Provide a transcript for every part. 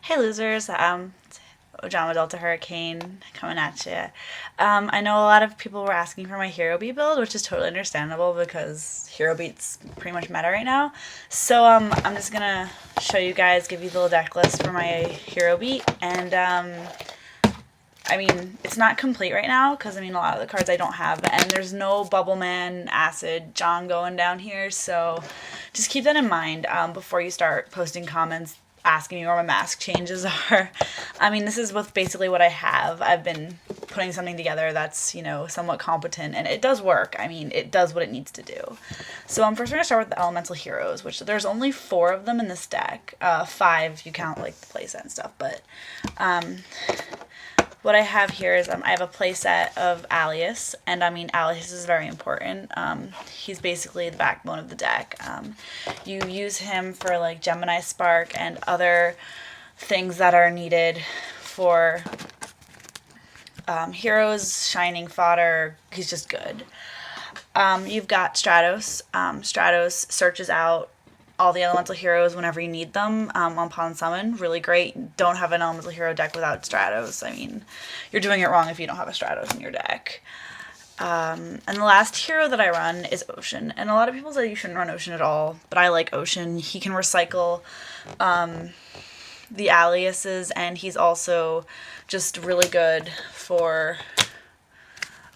Hey losers, Ojama Delta Hurricane coming at you. I know a lot of people were asking for my Hero Beat build, which is totally understandable because Hero Beat's pretty much meta right now. So I'm just gonna show you guys, give you the little deck list for my Hero Beat, and I mean, it's not complete right now because I mean a lot of the cards I don't have, and there's no Bubble Man, Acid, John going down here, so just keep that in mind before you start posting comments asking me where my mask changes are. I mean, this is with basically what I have. I've been putting something together that's, you know, somewhat competent, and it does work. I mean, it does what it needs to do. So first we're going to start with the Elemental Heroes, which there's only 4 of them in this deck. 5 if you count, like, the playset and stuff, but what I have here is I have a playset of Alias, and I mean Alias is very important. He's basically the backbone of the deck. You use him for like Gemini Spark and other things that are needed for heroes, shining fodder. He's just good. You've got Stratos. Stratos searches out all the elemental heroes whenever you need them on pawn summon. Really great. Don't have an elemental hero deck without Stratos. I mean, you're doing it wrong if you don't have a Stratos in your deck. And the last hero that I run is Ocean. And a lot of people say you shouldn't run Ocean at all, but I like Ocean. He can recycle the aliases, and he's also just really good for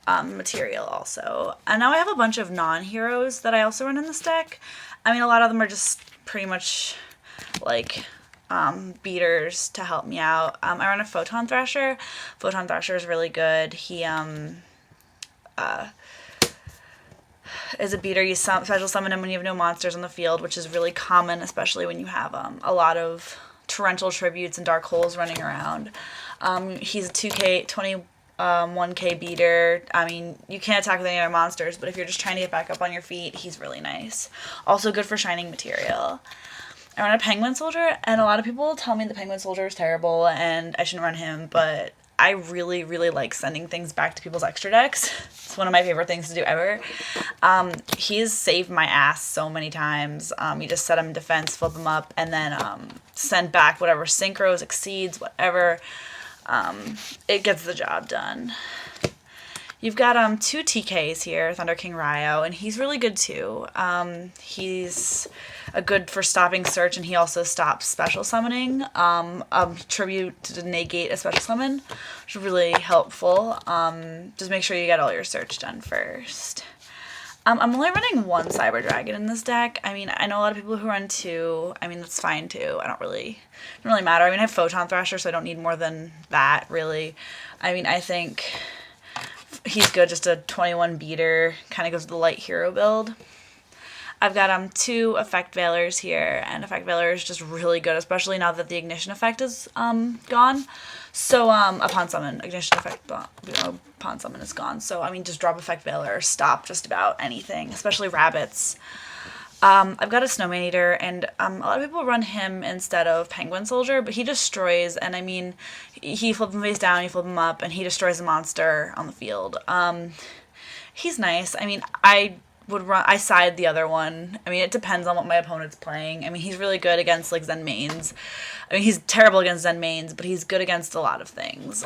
material also. And now I have a bunch of non-heroes that I also run in this deck. I mean, a lot of them are just pretty much like beaters to help me out. I run a Photon Thrasher. Photon Thrasher is really good. He is a beater. You special summon him when you have no monsters on the field, which is really common, especially when you have a lot of torrential tributes and dark holes running around. He's a 2k 1k beater. I mean, you can't attack with any other monsters, but if you're just trying to get back up on your feet, he's really nice. Also good for shining material. I run a Penguin Soldier, and a lot of people tell me the Penguin Soldier is terrible and I shouldn't run him, but I really, really like sending things back to people's extra decks. It's one of my favorite things to do ever. He's saved my ass so many times. You just set him in defense, flip him up, and then send back whatever synchros, exceeds, whatever. It gets the job done. You've got 2 TKs here, Thunder King Ryo, and he's really good too. He's a good for stopping search, and he also stops special summoning. Tribute to negate a special summon, which is really helpful. Just make sure you get all your search done first. I'm only running 1 Cyber Dragon in this deck. I mean, I know a lot of people who run 2. I mean, that's fine too. Doesn't really matter. I mean, I have Photon Thrasher, so I don't need more than that, really. I mean, I think he's good, just a 21 beater, kind of goes with the light hero build. I've got 2 Effect Veilers here, and Effect Veiler is just really good, especially now that the Ignition effect is gone. So, upon summon, Ignition effect, upon summon is gone. So, I mean, just drop Effect Veiler, stop just about anything, especially rabbits. I've got a Snowman Eater, and a lot of people run him instead of Penguin Soldier, but he destroys, and I mean, he flip him face down, you flip him up, and he destroys a monster on the field. He's nice. I mean, I side the other one. I mean, it depends on what my opponent's playing. I mean, he's really good against, like, Zen mains. I mean, he's terrible against Zen mains, but he's good against a lot of things.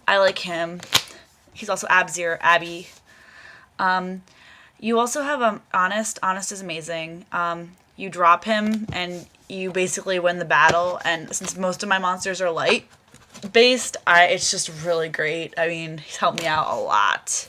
I like him. He's also Abby. You also have Honest. Honest is amazing. You drop him, and you basically win the battle, and since most of my monsters are light based, it's just really great. I mean, he's helped me out a lot.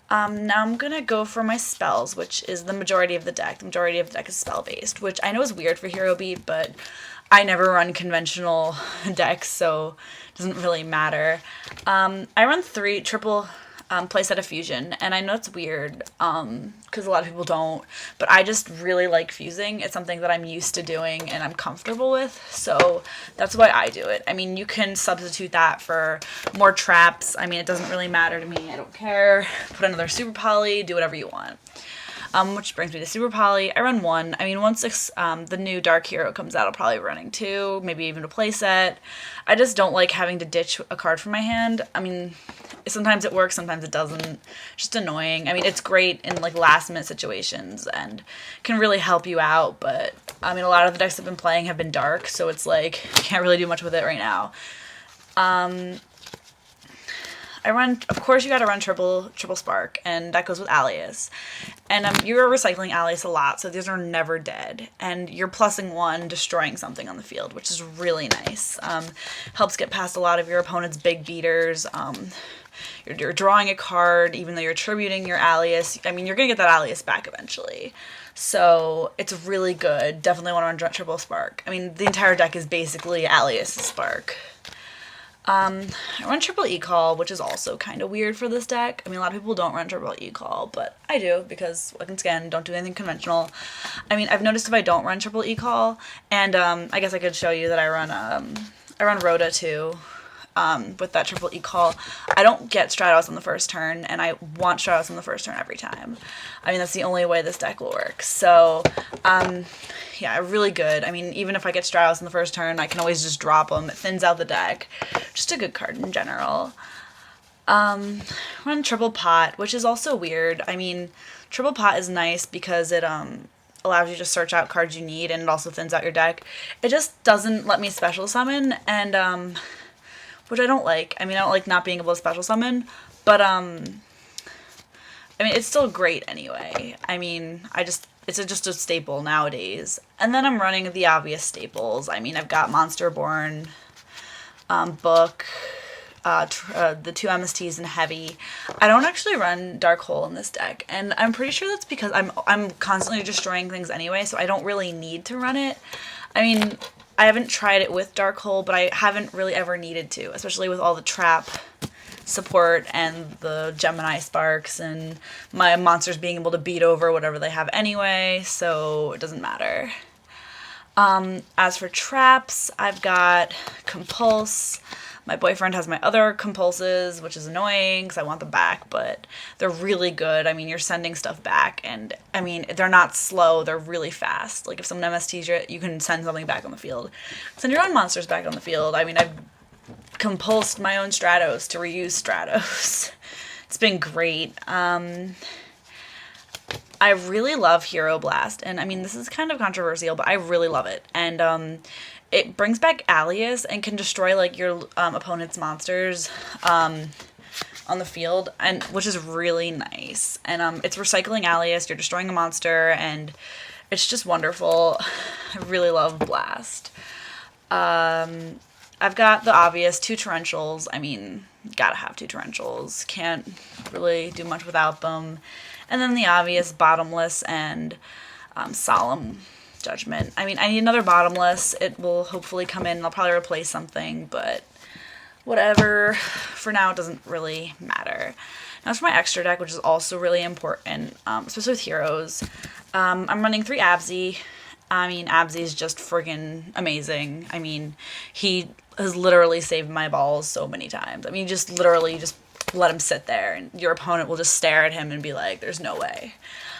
Now I'm going to go for my spells, which is the majority of the deck. The majority of the deck is spell-based, which I know is weird for Hero Beat, but I never run conventional decks, so it doesn't really matter. I run 3 triple playset of Fusion, and I know it's weird, because a lot of people don't, but I just really like fusing. It's something that I'm used to doing and I'm comfortable with, so that's why I do it. I mean, you can substitute that for more traps. I mean, it doesn't really matter to me. I don't care. Put another Super Poly, do whatever you want. which brings me to Super Poly. I run 1. I mean, once the new Dark Hero comes out, I'll probably be running 2, maybe even a playset. I just don't like having to ditch a card from my hand. I mean, sometimes it works, sometimes it doesn't. Just annoying. I mean, it's great in like last minute situations and can really help you out, but I mean, a lot of the decks I've been playing have been dark, so it's like you can't really do much with it right now. I run, of course, you got to run triple spark, and that goes with Alias. And you're recycling Alias a lot, so these are never dead. And you're plussing 1, destroying something on the field, which is really nice. Helps get past a lot of your opponent's big beaters. You're drawing a card, even though you're tributing your Alias. I mean, you're going to get that Alias back eventually. So it's really good. Definitely want to run triple spark. I mean, the entire deck is basically Alias spark. I run triple e-call, which is also kind of weird for this deck. I mean, a lot of people don't run triple e-call, but I do because, once again, don't do anything conventional. I mean, I've noticed if I don't run triple e-call, and I guess I could show you that I run Rhoda too. With that triple e-call, I don't get Stratos on the first turn, and I want Stratos on the first turn every time. I mean, that's the only way this deck will work. So, yeah, really good. I mean, even if I get Stratos in the first turn, I can always just drop them. It thins out the deck. Just a good card in general. Run triple pot, which is also weird. I mean, triple pot is nice because it allows you to search out cards you need, and it also thins out your deck. It just doesn't let me special summon, and which I don't like. I mean, I don't like not being able to special summon, but I mean, it's still great anyway. I mean, it's just a staple nowadays. And then I'm running the obvious staples. I mean, I've got Monsterborn, Book, the 2 MSTs and Heavy. I don't actually run Dark Hole in this deck, and I'm pretty sure that's because I'm constantly destroying things anyway, so I don't really need to run it. I mean, I haven't tried it with Dark Hole, but I haven't really ever needed to, especially with all the trap support and the Gemini Sparks and my monsters being able to beat over whatever they have anyway, so it doesn't matter. As for traps, I've got Compulse. My boyfriend has my other Compulses, which is annoying because I want them back, but they're really good. I mean, you're sending stuff back, and I mean, they're not slow, they're really fast. Like, if someone MSTs you, you can send something back on the field. Send your own monsters back on the field. I mean, I've compulsed my own Stratos to reuse Stratos. It's been great. I really love Hero Blast, and I mean, this is kind of controversial, but I really love it. And it brings back Alias and can destroy like your opponent's monsters on the field, and which is really nice. And it's recycling Alias, you're destroying a monster, and it's just wonderful. I really love Blast. I've got the obvious 2 Torrentials. I mean, gotta have 2 Torrentials. Can't really do much without them. And then the obvious Bottomless and Solemn Judgment. I mean, I need another Bottomless. It will hopefully come in. I'll probably replace something, but whatever. For now, it doesn't really matter. Now for my extra deck, which is also really important, especially with heroes. I'm running 3 Abzy. I mean, Abzy is just friggin' amazing. I mean, he has literally saved my balls so many times. I mean, just literally just let him sit there, and your opponent will just stare at him and be like, there's no way.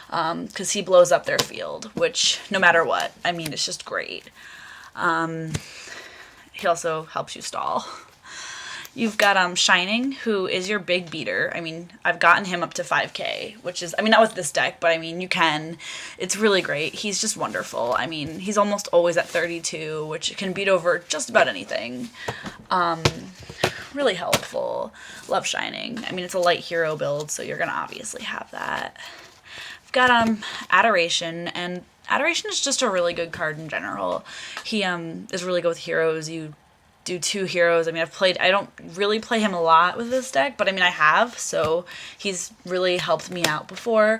Because he blows up their field, which, no matter what, I mean, it's just great. He also helps you stall. You've got Shining, who is your big beater. I mean, I've gotten him up to 5k, which is, I mean, not with this deck, but I mean, you can. It's really great. He's just wonderful. I mean, he's almost always at 32, which can beat over just about anything. Really helpful. Love Shining. I mean, it's a light hero build, so you're going to obviously have that. I've got Adoration, and Adoration is just a really good card in general. He is really good with heroes. You do 2 heroes. I mean, I don't really play him a lot with this deck, but I mean, I have, so he's really helped me out before.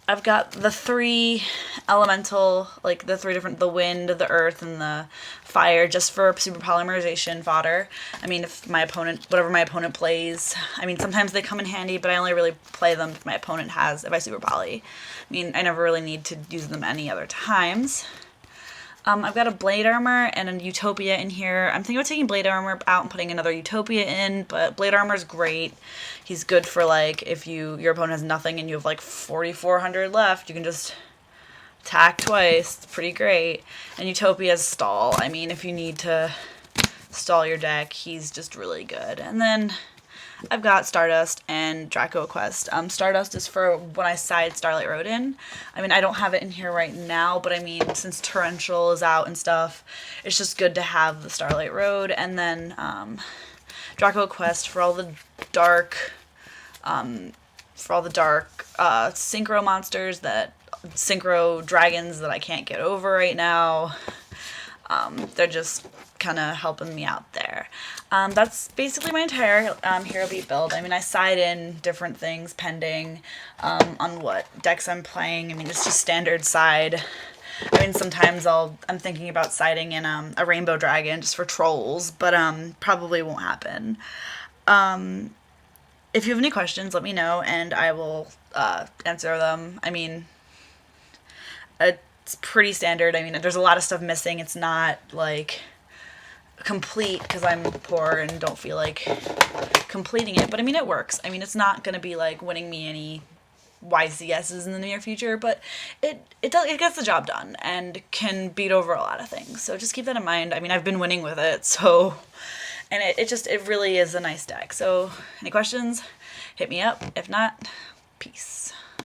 I've got the 3 elemental, like the 3 different, the wind, the earth, and the fire, just for super polymerization fodder. I mean, if my opponent, whatever my opponent plays, I mean, sometimes they come in handy, but I only really play them if my opponent has, if I super poly. I mean, I never really need to use them any other times. I've got a Blade Armor and a Utopia in here. I'm thinking about taking Blade Armor out and putting another Utopia in, but Blade Armor's great. He's good for, like, if your opponent has nothing and you have, like, 4,400 left, you can just attack twice. It's pretty great. And Utopia's stall. I mean, if you need to stall your deck, he's just really good. And then I've got Stardust and Draco Quest. Stardust is for when I side Starlight Road in. I mean, I don't have it in here right now, but I mean, since Torrential is out and stuff, it's just good to have the Starlight Road. And then Draco Quest for all the dark, synchro monsters synchro dragons that I can't get over right now. They're just kind of helping me out there. That's basically my entire Hero Beat build. I mean, I side in different things pending on what decks I'm playing. I mean, it's just standard side. I mean, sometimes I'm thinking about siding in a Rainbow Dragon just for trolls, but probably won't happen. If you have any questions, let me know, and I will answer them. I mean, it's pretty standard. I mean, there's a lot of stuff missing. It's not, like, complete because I'm poor and don't feel like completing it. But, I mean, it works. I mean, it's not going to be, like, winning me any YCSs in the near future, but it gets the job done and can beat over a lot of things. So just keep that in mind. I mean, I've been winning with it, so... And it really is a nice deck. So, any questions? Hit me up. If not, peace.